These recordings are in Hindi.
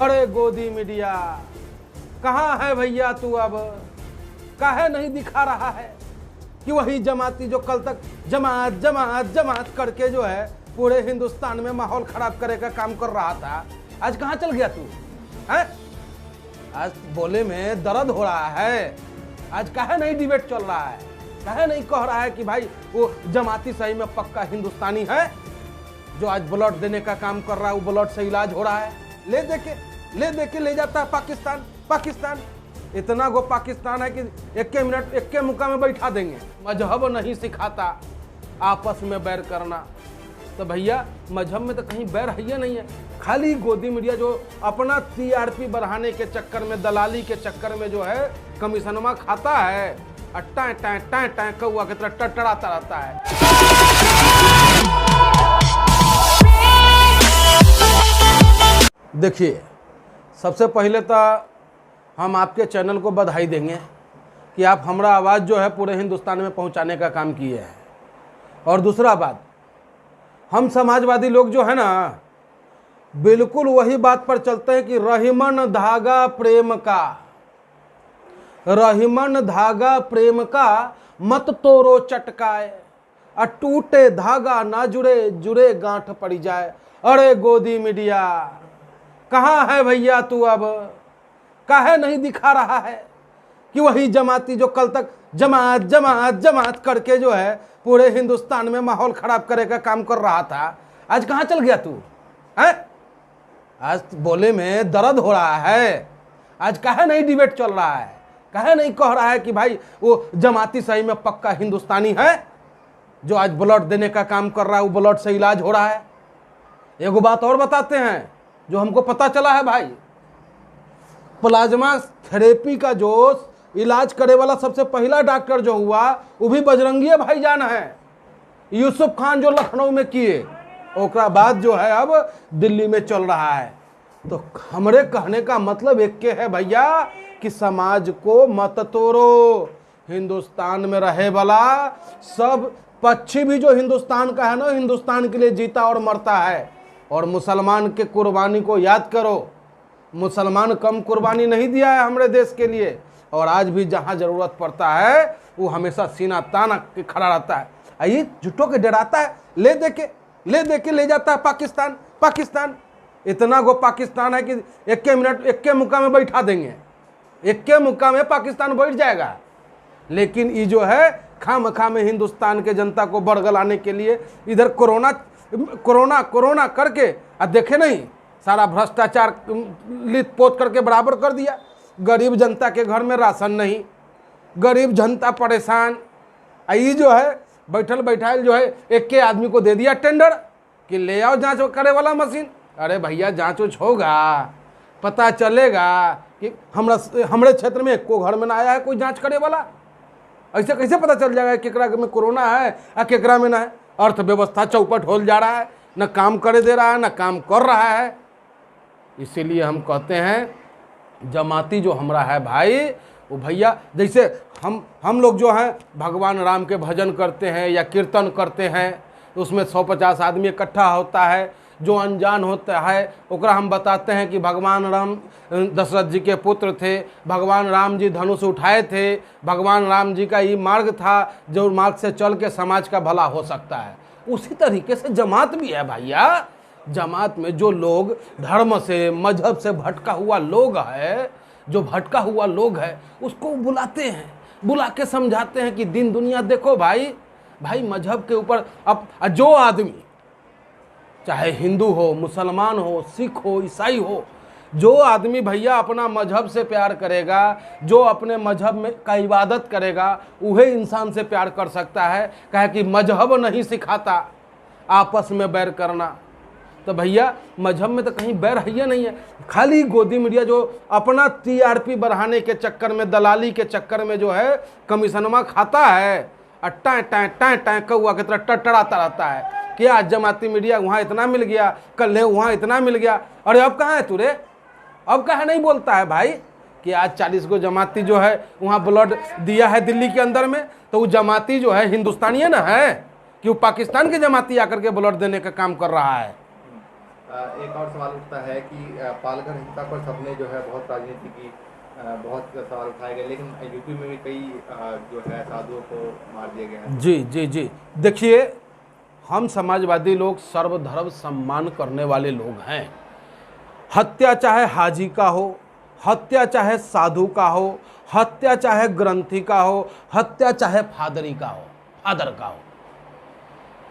अरे गोदी मीडिया कहाँ है भैया तू? अब काहे नहीं दिखा रहा है कि वही जमाती जो कल तक जमात जमात जमात करके जो है पूरे हिंदुस्तान में माहौल खराब करे का काम कर रहा था, आज कहाँ चल गया तू? है आज बोले में दर्द हो रहा है। आज काहे नहीं डिबेट चल रहा है? काहे नहीं कह रहा है कि भाई वो जमाती सही में पक्का हिंदुस्तानी है जो आज ब्लड देने का काम कर रहा है, वो ब्लड से इलाज हो रहा है। ले देके ले जाता है पाकिस्तान। पाकिस्तान इतना गो पाकिस्तान है कि एक मिनट एक मुका में बैठा देंगे। मजहब नहीं सिखाता आपस में बैर करना, तो भैया मजहब में तो कहीं बैर है नहीं है। खाली गोदी मीडिया जो अपना टीआरपी बढ़ाने के चक्कर में, दलाली के चक्कर में जो है कमीशनमा खाता है, टाँ टाँ टाँ टाँ कौआ की तरह टटराता रहता है। देखिए, सबसे पहले तो हम आपके चैनल को बधाई देंगे कि आप हमारा आवाज़ जो है पूरे हिंदुस्तान में पहुंचाने का काम किए हैं। और दूसरा बात, हम समाजवादी लोग जो है ना, बिल्कुल वही बात पर चलते हैं कि रहीमन धागा प्रेम का, रहीमन धागा प्रेम का मत तोड़ो चटकाए, और टूटे धागा ना जुड़े जुड़े गांठ पड़ जाए। अरे गोदी मीडिया कहाँ है भैया तू? अब काहे नहीं दिखा रहा है कि वही जमाती जो कल तक जमात जमात जमात करके जो है पूरे हिंदुस्तान में माहौल खराब करे का काम कर रहा था, आज कहाँ चल गया तू? है आज बोले में दर्द हो रहा है। आज काहे नहीं डिबेट चल रहा है? काहे नहीं कह रहा है कि भाई वो जमाती सही में पक्का हिंदुस्तानी है जो आज ब्लड देने का काम कर रहा है, वो ब्लड से इलाज हो रहा है। एगो बात और बताते हैं जो हमको पता चला है भाई, प्लाज्मा थेरेपी का जो इलाज करे वाला सबसे पहला डॉक्टर जो हुआ वो भी बजरंगी भाईजान है, यूसुफ खान जो लखनऊ में किए, ओकरा बाद जो है अब दिल्ली में चल रहा है। तो हमरे कहने का मतलब एक के है भैया कि समाज को मत तोड़ो। हिंदुस्तान में रहे वाला सब पक्षी भी जो हिंदुस्तान का है ना, हिंदुस्तान के लिए जीता और मरता है। और मुसलमान के कुर्बानी को याद करो, मुसलमान कम कुर्बानी नहीं दिया है हमारे देश के लिए, और आज भी जहाँ ज़रूरत पड़ता है वो हमेशा सीना तान के खड़ा रहता है। ये झूठों के डराता है, ले देके ले जाता है पाकिस्तान। पाकिस्तान इतना गो पाकिस्तान है कि एक मिनट एक मुका में बैठा देंगे, एक मुका में पाकिस्तान बैठ जाएगा। लेकिन ये जो है खाम में हिंदुस्तान के जनता को बड़गलाने के लिए इधर कोरोना करके देखे नहीं, सारा भ्रष्टाचार लित पोत करके बराबर कर दिया। गरीब जनता के घर में राशन नहीं, गरीब जनता परेशान। ये जो है बैठल बैठाल जो है एक के आदमी को दे दिया टेंडर कि ले आओ जांच करे वाला मशीन। अरे भैया जांच उच होगा, पता चलेगा कि हमारे क्षेत्र में एको घर में ना आया है कोई जांच करे वाला। ऐसे कैसे पता चल जाएगा केकरा में कोरोना है और केकरा में ना है? अर्थव्यवस्था चौपट हो जा रहा है, न काम करे दे रहा है, न काम कर रहा है। इसीलिए हम कहते हैं जमाती जो हमारा है भाई, वो भैया जैसे हम लोग जो हैं भगवान राम के भजन करते हैं या कीर्तन करते हैं, तो उसमें 150 आदमी इकट्ठा होता है। जो अनजान होता है ओकरा हम बताते हैं कि भगवान राम दशरथ जी के पुत्र थे, भगवान राम जी धनुष उठाए थे, भगवान राम जी का ये मार्ग था जो मार्ग से चल के समाज का भला हो सकता है। उसी तरीके से जमात भी है भैया। जमात में जो लोग धर्म से, मजहब से भटका हुआ लोग है, जो भटका हुआ लोग है, उसको बुलाते हैं, बुला के समझाते हैं कि दिन दुनिया देखो भाई मजहब के ऊपर। अब जो आदमी चाहे हिंदू हो, मुसलमान हो, सिख हो, ईसाई हो, जो आदमी भैया अपना मजहब से प्यार करेगा, जो अपने मजहब में का इबादत करेगा, वही इंसान से प्यार कर सकता है। कहे कि मजहब नहीं सिखाता आपस में बैर करना, तो भैया मजहब में तो कहीं बैर है नहीं है। खाली गोदी मीडिया जो अपना टीआरपी बढ़ाने के चक्कर में, दलाली के चक्कर में जो है कमीशनमा खाता है, टाँ टाँ टाँ टाँ कौआ की तरह टटराता रहता है कि आज जमाती मीडिया वहाँ इतना मिल गया, कल वहाँ इतना मिल गया। अरे अब कहाँ है तू रे? अब कहाँ नहीं बोलता है भाई कि आज 40 गो जमाती जो है वहाँ ब्लड दिया है दिल्ली के अंदर में, तो वो जमाती जो है हिंदुस्तानी है ना, है कि वो पाकिस्तान के जमाती आकर के ब्लड देने का काम कर रहा है। एक और सवाल उठता है कि पालघर हिंसा पर सबने जो है बहुत राजनीति की, बहुत सवाल उठाए गए, लेकिन यूपी में भी कई जो है साधुओं को मार दिया गया है। जी जी जी, देखिए, हम समाजवादी लोग सर्वधर्म सम्मान करने वाले लोग हैं। हत्या चाहे हाजी का हो, हत्या चाहे साधु का हो, हत्या चाहे ग्रंथी का हो, हत्या चाहे फादरी का हो, फादर का हो,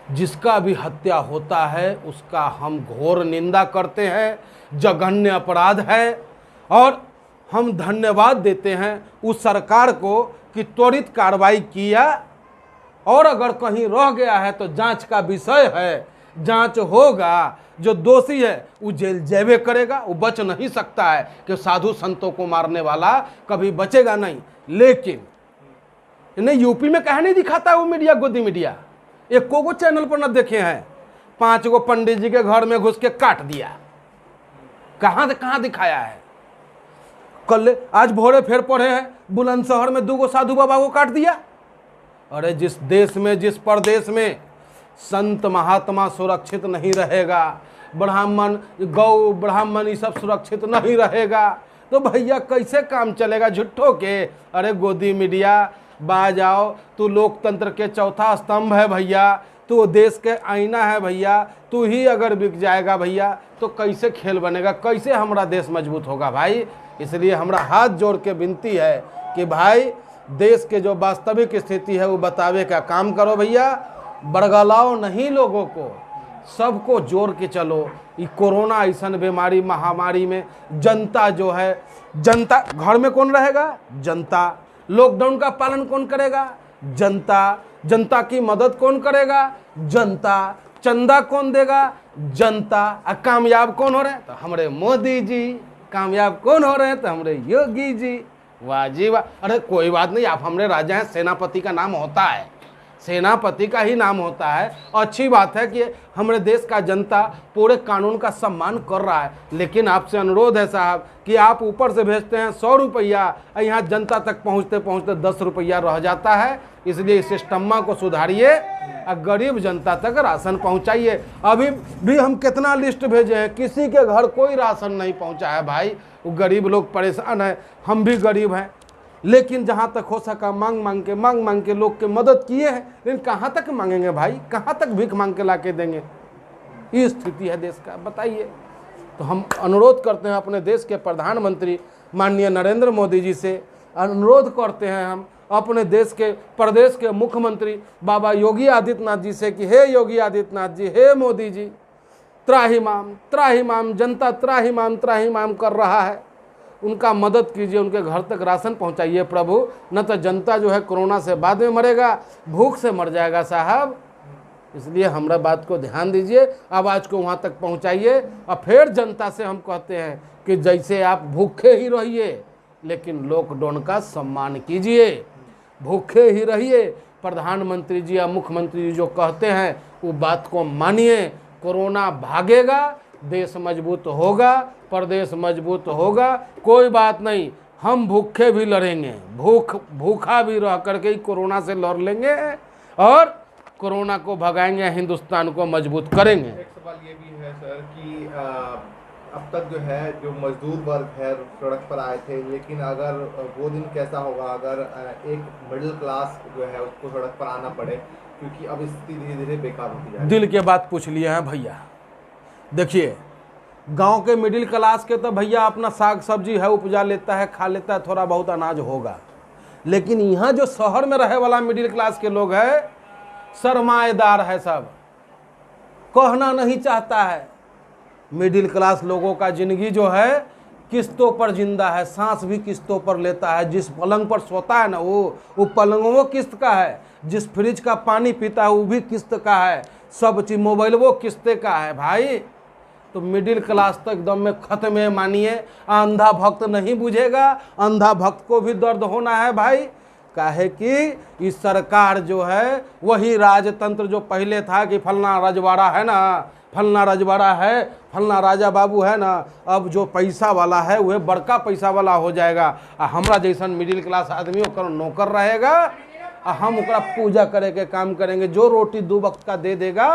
जिसका भी हत्या होता है उसका हम घोर निंदा करते हैं, जघन्य अपराध है। और हम धन्यवाद देते हैं उस सरकार को कि त्वरित कार्रवाई किया, और अगर कहीं रह गया है तो जांच का विषय है, जांच होगा, जो दोषी है वो जेल जेबे करेगा, वो बच नहीं सकता है कि साधु संतों को मारने वाला कभी बचेगा नहीं। लेकिन इन्हें यूपी में कहा नहीं दिखाता है वो मीडिया, गोदी मीडिया, एक को चैनल पर न देखे हैं, 5 गो पंडित जी के घर में घुस के काट दिया, कहां दिखाया है? कल आज भोरे फिर पढ़े हैं बुलंदशहर में 2 गो साधु बाबा को काट दिया। अरे जिस देश में, जिस प्रदेश में संत महात्मा सुरक्षित नहीं रहेगा, ब्राह्मण गौ ब्राह्मण ये सब सुरक्षित नहीं रहेगा, तो भैया कैसे काम चलेगा झुट्ठों के? अरे गोदी मीडिया बाज आओ, तू लोकतंत्र के चौथा स्तंभ है भैया, तू देश के आईना है भैया, तू ही अगर बिक जाएगा भैया तो कैसे खेल बनेगा, कैसे हमारा देश मजबूत होगा भाई? इसलिए हमारा हाथ जोड़ के विनती है कि भाई देश के जो वास्तविक स्थिति है वो बतावे का काम करो भैया, बरगलाओ नहीं लोगों को, सबको जोड़ के चलो। ये कोरोना ऐसा बीमारी महामारी में जनता जो है, जनता घर में कौन रहेगा? जनता। लॉकडाउन का पालन कौन करेगा? जनता। जनता की मदद कौन करेगा? जनता। चंदा कौन देगा? जनता। कामयाब कौन हो रहे हैं? तो हमारे मोदी जी। कामयाब कौन हो रहे हैं? तो हमारे योगी जी। वाह जी वाह। अरे कोई बात नहीं, आप हमारे राजा हैं, सेनापति का नाम होता है, सेनापति का ही नाम होता है। अच्छी बात है कि हमारे देश का जनता पूरे कानून का सम्मान कर रहा है, लेकिन आपसे अनुरोध है साहब कि आप ऊपर से भेजते हैं 100 रुपया, यहाँ जनता तक पहुँचते पहुँचते 10 रुपया रह जाता है। इसलिए इस सिस्टम को सुधारिए और गरीब जनता तक राशन पहुँचाइए। अभी भी हम कितना लिस्ट भेजे हैं, किसी के घर कोई राशन नहीं पहुँचा है भाई। वो गरीब लोग परेशान हैं, हम भी गरीब हैं, लेकिन जहाँ तक हो सका मांग मांग के लोग के मदद किए हैं। लेकिन कहाँ तक मांगेंगे भाई, कहाँ तक भीख मांग के ला के देंगे? ये स्थिति है देश का, बताइए। तो हम अनुरोध करते हैं अपने देश के प्रधानमंत्री माननीय नरेंद्र मोदी जी से, अनुरोध करते हैं हम अपने देश के प्रदेश के मुख्यमंत्री बाबा योगी आदित्यनाथ जी से कि हे योगी आदित्यनाथ जी, हे मोदी जी, त्राहिमाम, जनता त्राहिमाम कर रहा है, उनका मदद कीजिए, उनके घर तक राशन पहुंचाइए प्रभु, न तो जनता जो है कोरोना से बाद में मरेगा, भूख से मर जाएगा साहब। इसलिए हमारा बात को ध्यान दीजिए, आवाज़ को वहाँ तक पहुँचाइए। और फिर जनता से हम कहते हैं कि जैसे आप भूखे ही रहिए लेकिन लॉकडाउन का सम्मान कीजिए, भूखे ही रहिए। प्रधानमंत्री जी या मुख्यमंत्री जी जो कहते हैं वो बात को मानिए, कोरोना भागेगा, देश मजबूत होगा, प्रदेश मजबूत होगा। कोई बात नहीं, हम भूखे भी लड़ेंगे, भूखा भी रह करके ही कोरोना से लड़ लेंगे और कोरोना को भगाएंगे, हिंदुस्तान को मजबूत करेंगे। एक सवाल ये भी है सर कि अब तक जो है जो मजदूर वर्ग है सड़क पर आए थे, लेकिन अगर वो दिन कैसा होगा अगर एक मिडिल क्लास जो है उसको सड़क पर आना पड़े, क्योंकि अब स्थिति धीरे धीरे बेकार होती जा रही है। दिल के बात पूछ लिए हैं भैया। देखिए, गांव के मिडिल क्लास के तो भैया अपना साग सब्जी है उपजा लेता है, खा लेता है, थोड़ा बहुत अनाज होगा। लेकिन यहाँ जो शहर में रहे वाला मिडिल क्लास के लोग हैं, सरमाएदार है सब, कहना नहीं चाहता है। मिडिल क्लास लोगों का जिंदगी जो है किस्तों पर जिंदा है, सांस भी किस्तों पर लेता है। जिस पलंग पर सोता है ना वो पलंग वो किस्त का है, जिस फ्रिज का पानी पीता है वो भी किस्त का है, सब चीज मोबाइल वो किस्ते का है भाई। तो मिडिल क्लास तो एकदम में खत्म है मानिए। अंधा भक्त नहीं बुझेगा, अंधा भक्त को भी दर्द होना है भाई। काहे कि इस सरकार जो है वही राजतंत्र जो पहले था कि फलना रजवाड़ा है ना, फलना रजवाड़ा है, फलना राजा बाबू है ना, अब जो पैसा वाला है वह बड़का पैसा वाला हो जाएगा। हमरा जैसा मिडिल क्लास आदमी ओकर नौकर रहेगा, हम ओकरा पूजा करे के काम करेंगे। जो रोटी 2 वक्त का दे देगा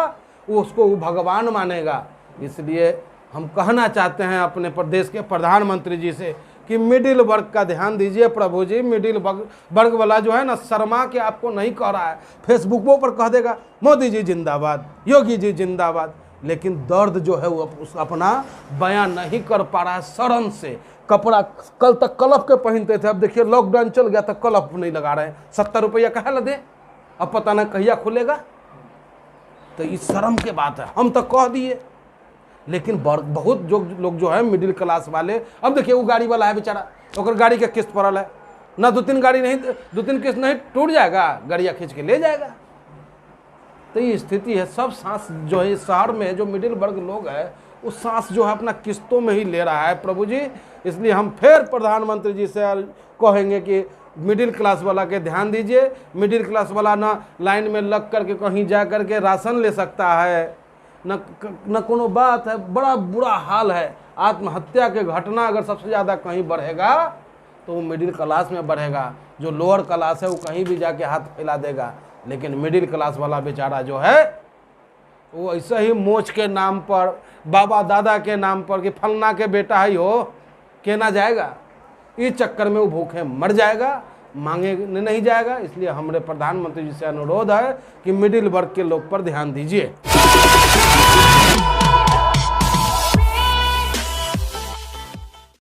वो उसको वो भगवान मानेगा। इसलिए हम कहना चाहते हैं अपने प्रदेश के प्रधानमंत्री जी से कि मिडिल वर्ग का ध्यान दीजिए प्रभु जी। मिडिल वर्ग वाला जो है ना, शर्मा के आपको नहीं कह रहा है, फेसबुकों पर कह देगा मोदी जी जिंदाबाद, योगी जी जिंदाबाद, लेकिन दर्द जो है वो अपना बयान नहीं कर पा रहा है शर्म से। कपड़ा कल तक कलफ के पहनते थे, अब देखिए लॉकडाउन चल गया तो कलफ नहीं लगा रहे हैं। 70 रुपया कहे ला दे, अब पता नहीं कहिया खुलेगा। तो ये शर्म के बात है, हम तो कह दिए, लेकिन बहुत जो लोग जो है मिडिल क्लास वाले, अब देखिए वो गाड़ी वाला है बेचारा, तो गाड़ी के किस्त पड़ल है ना, 2-3 गाड़ी नहीं, 2-3 किस्त नहीं टूट जाएगा, गाड़ियाँ खींच के ले जाएगा। तो ये स्थिति है। सब सांस जो है शहर में जो मिडिल वर्ग लोग है, उस सांस जो है अपना किस्तों में ही ले रहा है प्रभु जी। इसलिए हम फिर प्रधानमंत्री जी से कहेंगे कि मिडिल क्लास वाला के ध्यान दीजिए। मिडिल क्लास वाला ना लाइन में लग करके कहीं जा करके राशन ले सकता है, न कोनो बात है। बड़ा बुरा हाल है। आत्महत्या के घटना अगर सबसे ज़्यादा कहीं बढ़ेगा तो वो मिडिल क्लास में बढ़ेगा। जो लोअर क्लास है वो कहीं भी जाके हाथ फैला देगा, लेकिन मिडिल क्लास वाला बेचारा जो है वो ऐसे ही मोच के नाम पर, बाबा दादा के नाम पर कि फलना के बेटा ही हो, कहना जाएगा। इस चक्कर में वो भूखे मर जाएगा, मांगे नहीं जाएगा। इसलिए हमारे प्रधानमंत्री जी से अनुरोध है कि मिडिल वर्ग के लोग पर ध्यान दीजिए।